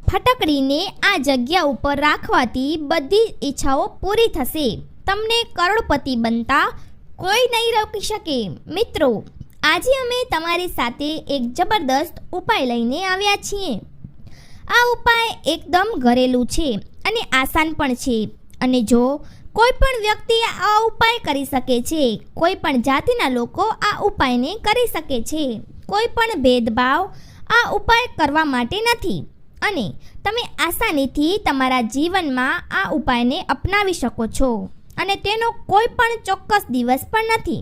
ફટકડીને આ જગ્યા ઉપર રાખવાથી બધી ઈચ્છાઓ પૂરી થશે. તમને કરોડપતિ બનતા કોઈ નહીં રોકી શકે. મિત્રો, આજે અમે તમારી સાથે એક જબરદસ્ત ઉપાય લઈને આવ્યા છીએ. આ ઉપાય એકદમ ઘરેલું છે અને આસાન પણ છે. અને જો કોઈ પણ વ્યક્તિ આ ઉપાય કરી શકે છે, કોઈ પણ જાતિના લોકો આ ઉપાયને કરી શકે છે. કોઈ પણ ભેદભાવ આ ઉપાય કરવા માટે નથી અને તમે આસાનીથી તમારા જીવનમાં આ ઉપાયને અપનાવી શકો છો. અને તેનો કોઈ પણ ચોક્કસ દિવસ પણ નથી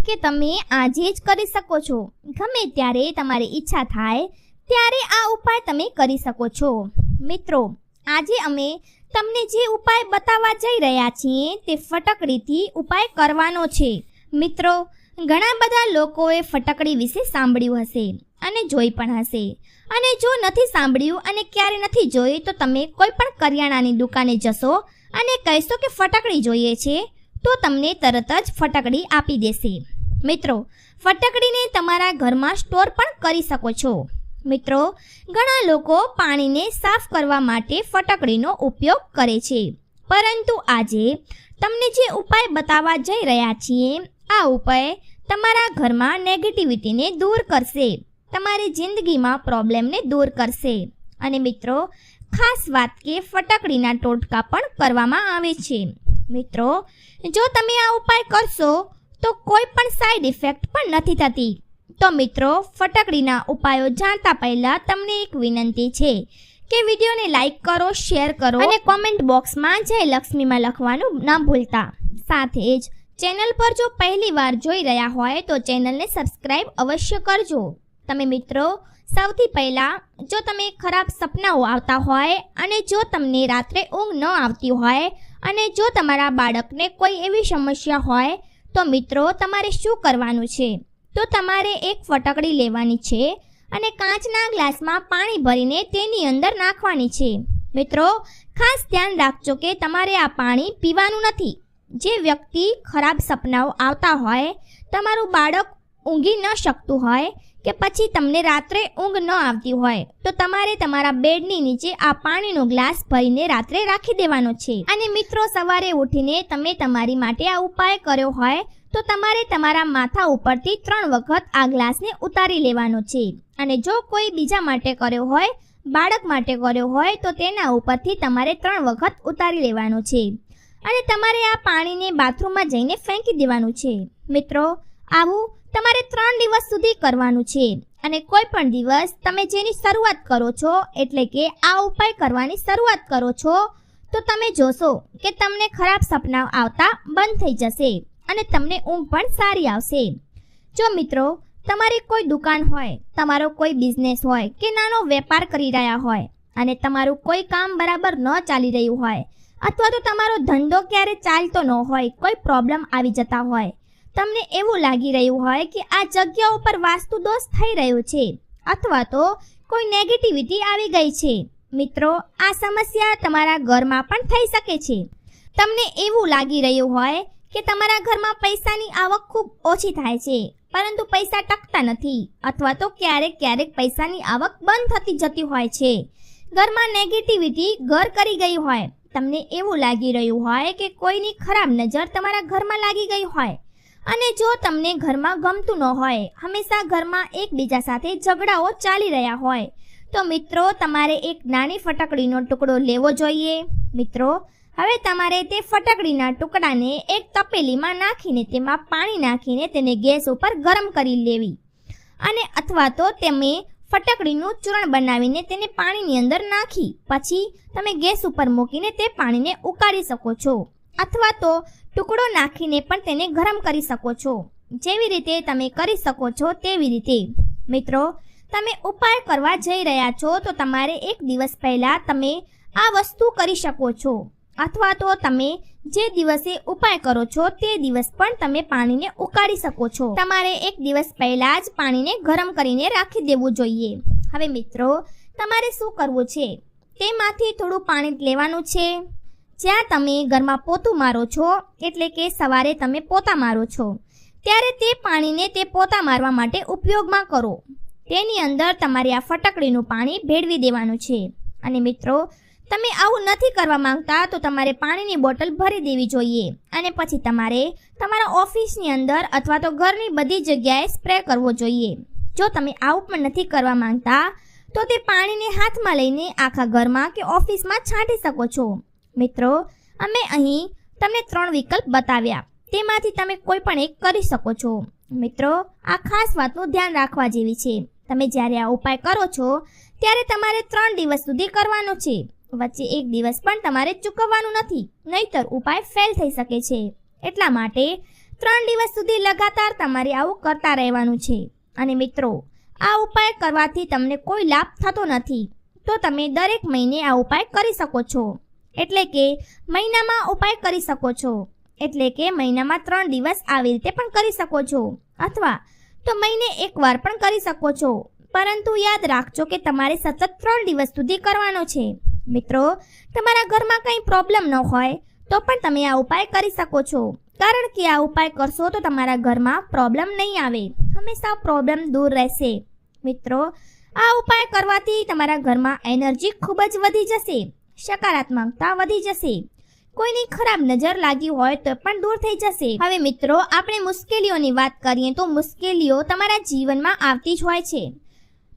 કે તમે આજે જ કરી શકો છો. ગમે ત્યારે તમારી ઈચ્છા થાય ત્યારે આ ઉપાય તમે કરી શકો છો. મિત્રો, આજે અમે તમને જે ઉપાય બતાવવા જઈ રહ્યા છીએ તે ફટકડીથી ઉપાય કરવાનો છે. મિત્રો, ઘણા બધા લોકોએ ફટકડી વિશે સાંભળ્યું હશે અને જોઈ પણ હશે. અને જો નથી સાંભળ્યું અને ક્યારે નથી જોઈ તો તમે કોઈ પણ કરિયાણાની દુકાને જશો અને કહેશો કે ફટકડી જોઈએ છે તો તમને તરત જ ફટકડી આપી દેશે. મિત્રો, ફટકડીને તમારા ઘરમાં સ્ટોર પણ કરી શકો છો. મિત્રો, ઘણા લોકો પાણીને સાફ કરવા માટે ફટકડીનો ઉપયોગ કરે છે. પરંતુ આજે તમને જે ઉપાય બતાવવા જઈ રહ્યા છીએ, આ ઉપાય તમારા ઘરમાં નેગેટિવિટીને દૂર કરશે, તમારી જિંદગીમાં પ્રોબ્લેમને દૂર કરશે. અને મિત્રો, ખાસ વાત કે ફટકડીના ટોટકા પણ કરવામાં આવે છે. મિત્રો, જો તમે આ ઉપાય કરશો તો કોઈ પણ સાઈડ ઇફેક્ટ પણ નથી થતી. તો મિત્રો, ફટકડીના ઉપાયો જાણતા પહેલાં તમને એક વિનંતી છે કે વિડીયોને લાઈક કરો, શેર કરો અને કોમેન્ટ બોક્સમાં જય લક્ષ્મીમાં લખવાનું ના ભૂલતા. સાથે જ ચેનલ પર જો પહેલી વાર જોઈ રહ્યા હોય તો ચેનલને સબસ્ક્રાઈબ અવશ્ય કરજો. તમે મિત્રો, સૌથી પહેલાં જો તમે ખરાબ સપનાઓ આવતા હોય અને જો તમને રાત્રે ઊંઘ ન આવતી હોય અને જો તમારા બાળકને કોઈ એવી સમસ્યા હોય તો મિત્રો, તમારે શું કરવાનું છે? તો તમારે એક ફટકડી લેવાની છે અને કાચના ગ્લાસમાં પાણી ભરીને તેની અંદર નાખવાની છે. મિત્રો, ખાસ ધ્યાન રાખજો કે તમારે આ પાણી પીવાનું નથી. જે વ્યક્તિ ખરાબ સપનાઓ આવતા હોય, તમારું બાળક ઊંઘી ન શકતું હોય કે પછી તમને રાત્રે ઊંઘ ન આવતી હોય તો તમારે તમારા બેડની નીચે આ પાણીનો ગ્લાસ ભરીને રાત્રે રાખી દેવાનો છે. અને મિત્રો, સવારે ઉઠીને તમે તમારી માટે આ ઉપાય કર્યો હોય તો તમારે તમારા માથા ઉપરથી 3 વખત આ ગ્લાસને ઉતારી લેવાનો છે. અને જો કોઈ બીજા માટે કર્યો હોય, બાળક માટે કર્યો હોય તો તેના ઉપરથી તમારે 3 વખત ઉતારી લેવાનો છે. અને તમારે આ પાણીને બાથરૂમમાં જઈને ફેંકી દેવાનું છે. મિત્રો, આવું તમારે 3 દિવસ સુધી કરવાનું છે. અને કોઈ પણ દિવસ તમે જેની શરૂઆત કરો છો, એટલે કે આ ઉપાય કરવાની શરૂઆત કરો છો, તો તમે જોશો કે તમને ખરાબ સપના આવતા બંધ થઈ જશે અને તમને ઊંઘ પણ સારી આવશે. જો મિત્રો, તમારી કોઈ દુકાન હોય, તમારો કોઈ બિઝનેસ હોય કે નાનો વેપાર કરી રહ્યા હોય અને તમારું કોઈ કામ બરાબર ન ચાલી રહ્યું હોય અથવા તો તમારો ધંધો ક્યારે ચાલતો ન હોય, કોઈ પ્રોબ્લેમ આવી જતા હોય, તમને એવું લાગી રહ્યું હોય કે આ જગ્યા ઉપર વાસ્તુ દોષ થઈ રહ્યો છે અથવા તો કોઈ નેગેટિવિટી આવી ગઈ છે. મિત્રો, આ સમસ્યા તમારા ઘરમાં પણ થઈ શકે છે. તમને એવું લાગી રહ્યું હોય કે તમારા ઘરમાં પૈસાની આવક ખૂબ ઓછી થાય છે પરંતુ પૈસા ટકતા નથી અથવા તો ક્યારેક પૈસાની આવક બંધ થતી જતી હોય છે. ઘરમાં નેગેટિવિટી ઘર કરી ગઈ હોય, તમને એવું લાગી રહ્યું હોય કે કોઈની ખરાબ નજર તમારા ઘરમાં લાગી ગઈ હોય. અને જો તમને ઘરમાં ગમતું ન હોય, હંમેશા ઘરમાં એકબીજા સાથે ઝઘડાઓ ચાલી રહ્યા હોય તો મિત્રો, તમારે એક નાની ફટકડીનો ટુકડો લેવો જોઈએ. મિત્રો, હવે તમારે તે ફટકડીના ટુકડાને એક તપેલીમાં નાખીને તેમાં પાણી નાખીને તેને ગેસ ઉપર ગરમ કરી લેવી. અને અથવા તો તમે ફટકડીનું ચૂર્ણ બનાવીને તેને પાણીની અંદર નાખી પછી તમે ગેસ ઉપર મૂકીને તે પાણીને ઉકાળી શકો છો અથવા તો ટુકડો નાખીને પણ તેને ગરમ કરી શકો છો. જેવી રીતે તમે કરી શકો છો તેવી રીતે. મિત્રો, તમે ઉપાય કરવા જઈ રહ્યા છો તો તમારે એક દિવસ પહેલાં તમે આ વસ્તુ કરી શકો છો અથવા તો તમે જે દિવસે ઉપાય કરો છો તે દિવસ પણ તમે પાણીને ઉકાળી શકો છો. તમારે એક દિવસ પહેલાં જ પાણીને ગરમ કરીને રાખી દેવું જોઈએ. હવે મિત્રો, તમારે શું કરવું છે? તેમાંથી થોડું પાણી લેવાનું છે. જ્યાં તમે ઘરમાં પોતું મારો છો, એટલે કે સવારે તમે પોતા મારો છો, ત્યારે તે પાણીને તે પોતા મારવા માટે ઉપયોગમાં કરો. તેની અંદર તમારે આ ફટકડીનું પાણી ભેળવી દેવાનું છે અને મિત્રો, તમે આવું નથી કરવા માંગતા તો તમારે પાણીની બોટલ ભરી દેવી જોઈએ અને પછી તમારે તમારા ઓફિસની અંદર અથવા તો ઘરની બધી જગ્યાએ સ્પ્રે કરવો જોઈએ. જો તમે આવું પણ નથી કરવા માંગતા તો તે પાણીને હાથમાં લઈને આખા ઘરમાં કે ઓફિસમાં છાંટી શકો છો. મિત્રો, અમે અહીં તમને 3 વિકલ્પ બતાવ્યા, તેમાંથી તમે કોઈ પણ એક કરી શકો છો. મિત્રો, આ ખાસ વાતનું ધ્યાન રાખવા જેવી છે. તમે જ્યારે આ ઉપાય કરો છો ત્યારે તમારે 3 દિવસ સુધી કરવાનો છે. વચ્ચે 1 દિવસ પણ તમારે ચૂકવવાનું નથી, નહીતર ઉપાય ફેલ થઈ શકે છે. એટલા માટે 3 દિવસ સુધી લગાતાર તમારે આવું કરતા રહેવાનું છે. અને મિત્રો, આ ઉપાય કરવાથી તમને કોઈ લાભ થતો નથી, તો તમે દરેક મહિને આ ઉપાય કરી શકો છો. એટલે કે મહિનામાં ઉપાય કરી શકો છો. એટલે કે મહિનામાં 3 દિવસ આવી રીતે પણ કરી શકો છો, અથવા તો મહિને 1 વાર પણ કરી શકો છો. પરંતુ યાદ રાખજો કે તમારે સતત 3 દિવસ સુધી કરવાનો છે. મિત્રો, તમારા ઘરમાં કંઈ પ્રોબ્લેમ ન હોય તો પણ તમે આ ઉપાય કરી શકો છો, કારણ કે આ ઉપાય કરશો તો તમારા ઘરમાં પ્રોબ્લેમ નહીં આવે, હંમેશા પ્રોબ્લેમ દૂર રહેશે. મિત્રો, આ ઉપાય કરવાથી તમારા ઘરમાં એનર્જી ખૂબ જ વધી જશે, સકારાત્મકતા વધી જશે. કોઈની ખરાબ નજર લાગી હોય તો પણ દૂર થઈ જશે. હવે મિત્રો, આપણે મુશ્કેલીઓની વાત કરીએ તો મુશ્કેલીઓ તમારા જીવનમાં આવતી જ હોય છે.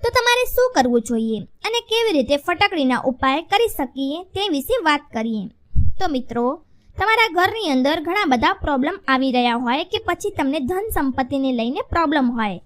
તો તમારે શું કરવું જોઈએ અને કેવી રીતે ફટાકડીના ઉપાય કરી શકીએ તે વિશે વાત કરીએ. તો મિત્રો, તમારા ઘરની અંદર ઘણા બધા પ્રોબ્લેમ આવી રહ્યા હોય કે પછી તમને ધન સંપત્તિને લઈને પ્રોબ્લેમ હોય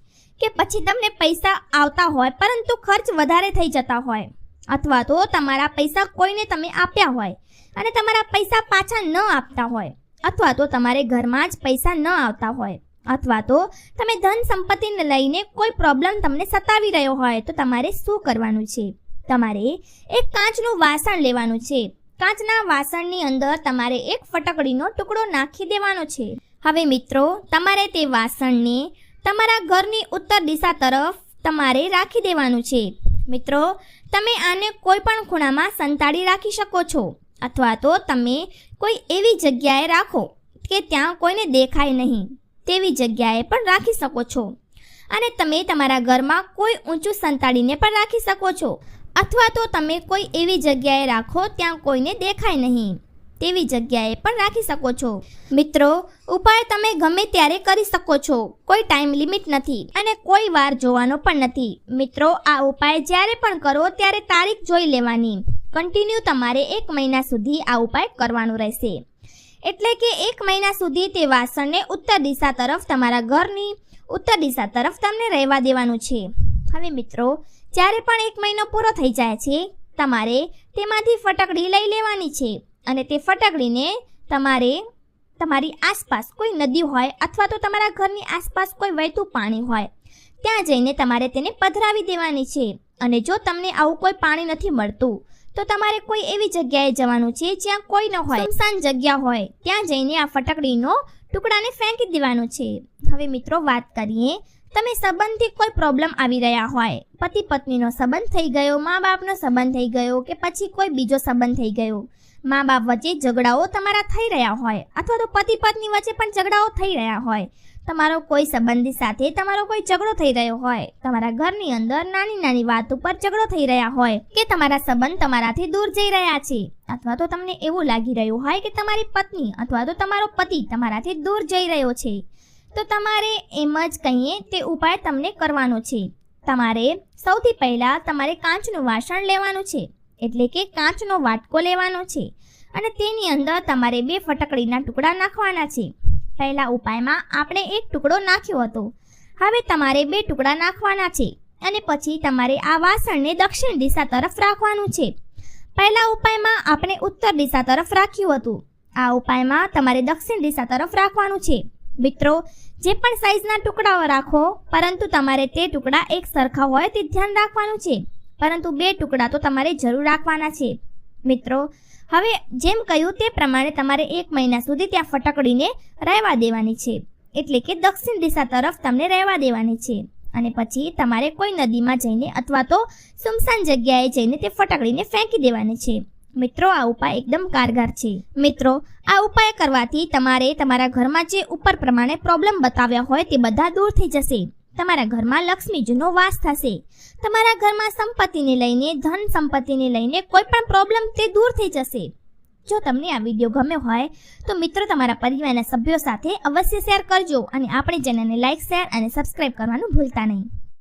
કે પછી તમને પૈસા આવતા હોય પરંતુ ખર્ચ વધારે થઈ જતા હોય, અથવા તો તમારા પૈસા કોઈને તમે આપ્યા હોય અને તમારા પૈસા પાછા ન આપતા હોય, અથવા તો તમારે ઘરમાં જ પૈસા ન આવતા હોય, અથવા તો તમે ધન સંપત્તિને લઈને કોઈ પ્રોબ્લેમ તમને સતાવી રહ્યો હોય, તો તમારે શું કરવાનું છે? તમારે એક કાચનું વાસણ લેવાનું છે. કાચના વાસણની અંદર તમારે એક ફટકડીનો ટુકડો નાખી દેવાનો છે. હવે મિત્રો, તમારે તે વાસણને તમારા ઘરની ઉત્તર દિશા તરફ તમારે રાખી દેવાનું છે. મિત્રો, તમે આને કોઈ પણ ખૂણામાં સંતાડી રાખી શકો છો, અથવા તો તમે કોઈ એવી જગ્યાએ રાખો કે ત્યાં કોઈને દેખાય નહીં તેવી જગ્યાએ પણ રાખી શકો છો. અને તમે તમારા ઘરમાં કોઈ ઊંચું સંતાડીને પણ રાખી શકો છો, અથવા તો તમે કોઈ એવી જગ્યાએ રાખો ત્યાં કોઈને દેખાય નહીં તેવી જગ્યાએ પણ રાખી શકો છો. મિત્રો, ઉપાય તમે ગમે ત્યારે કરી શકો છો, કોઈ ટાઈમ લિમિટ નથી અને કોઈ વાર જોવાનો પણ નથી. મિત્રો, આ ઉપાય જ્યારે પણ કરો ત્યારે તારીખ જોઈ લેવાની. કન્ટિન્યુ તમારે 1 મહિના સુધી આ ઉપાય કરવાનો રહેશે. એટલે કે 1 મહિના સુધી તે વાસણને ઉત્તર દિશા તરફ, તમારા ઘરની ઉત્તર દિશા તરફ તમને રહેવા દેવાનું છે. હવે મિત્રો, જ્યારે પણ 1 મહિનો પૂરો થઈ જાય છે, તમારે તેમાંથી ફટકડી લઈ લેવાની છે અને તે ફટકડીને તમારે તમારી આસપાસ કોઈ નદી હોય અથવા તો તમારા ઘરની આસપાસ કોઈ વહેતું પાણી હોય ત્યાં જઈને તમારે તેને પધરાવી દેવાની છે. અને જો તમને આવું કોઈ પાણી નથી મળતું તો તમારે કોઈ એવી જગ્યાએ જવાનું છે જ્યાં કોઈ ન હોય, સુમસાન જગ્યા હોય, ત્યાં જઈને આ ફટકડીનો ટુકડાને ફેંકી દેવાનો છે. હવે મિત્રો, વાત કરીએ, તમે સંબંધથી કોઈ પ્રોબ્લેમ આવી રહ્યા હોય, પતિ પત્નીનો સંબંધ થઈ ગયો, મા બાપનો સંબંધ થઈ ગયો કે પછી કોઈ બીજો સંબંધ થઈ ગયો, મા બાપ વચ્ચે ઝઘડાઓ તમારા થઈ રહ્યા હોય, અથવા તો પતિ પત્ની વચ્ચે પણ ઝઘડાઓ થઈ રહ્યા હોય, તમારો કોઈ સંબંધી સાથે તમારો કોઈ ઝઘડો થઈ રહ્યો હોય, તમારા ઘરની અંદર નાની નાની વાત ઉપર ઝઘડો થઈ રહ્યા હોય કે તમારા સંબંધ તમારાથી દૂર જઈ રહ્યા છે, અથવા તો તમને એવું લાગી રહ્યું હોય કે તમારી પત્ની અથવા તો તમારો પતિ તમારાથી દૂર જઈ રહ્યો છે, તો તમારે એમ જ કહીએ તે ઉપાય તમને કરવાનો છે. તમારે સૌથી પહેલાં તમારે કાચનું વાસણ લેવાનું છે, એટલે કે કાચનો વાટકો લેવાનો છે અને તેની અંદર તમારે 2 ફટકડીના ટુકડા નાખવાના છે. પહેલા ઉપાયમાં આપણે 1 ટુકડો નાખ્યો હતો, હવે તમારે 2 ટુકડા નાખવાના છે અને પછી તમારે આ વાસણને દક્ષિણ દિશા તરફ રાખવાનું છે. પહેલા ઉપાયમાં આપણે ઉત્તર દિશા તરફ રાખ્યું હતું, આ ઉપાયમાં તમારે દક્ષિણ દિશા તરફ રાખવાનું છે. મિત્રો, જે પણ સાઈઝના ટુકડાઓ રાખો, પરંતુ તમારે તે ટુકડા એક સરખા હોય તે ધ્યાન રાખવાનું છે, પરંતુ 2 ટુકડા તો તમારે જરૂર રાખવાના છે. મિત્રો, હવે જેમ કહ્યું તે પ્રમાણે તમારે 1 મહિના સુધી ત્યાં ફટકડીને રહેવા દેવાની છે, એટલે કે દક્ષિણ દિશા તરફ તમને રહેવા દેવાની છે. અને પછી તમારે કોઈ નદીમાં જઈને અથવા તો સુમસાન જગ્યાએ જઈને તે ફટકડીને ફેંકી દેવાની છે. મિત્રો, આ ઉપાય એકદમ કારગર છે. મિત્રો, આ ઉપાય કરવાથી તમારે તમારા ઘરમાં જે ઉપર પ્રમાણે પ્રોબ્લેમ બતાવ્યા હોય તે બધા દૂર થઈ જશે. તમારા ઘરમાં લક્ષ્મીજીનો વાસ થશે. તમારા ઘરમાં સંપત્તિને લઈને, ધન સંપત્તિને લઈને કોઈ પણ પ્રોબ્લેમ તે દૂર થઈ જશે. જો તમને આ વિડીયો ગમ્યો હોય તો મિત્રો તમારા પરિવારના સભ્યો સાથે અવશ્ય શેર કરજો અને આપણી ચેનલને લાઈક, શેર અને સબસ્ક્રાઇબ કરવાનું ભૂલતા નહીં.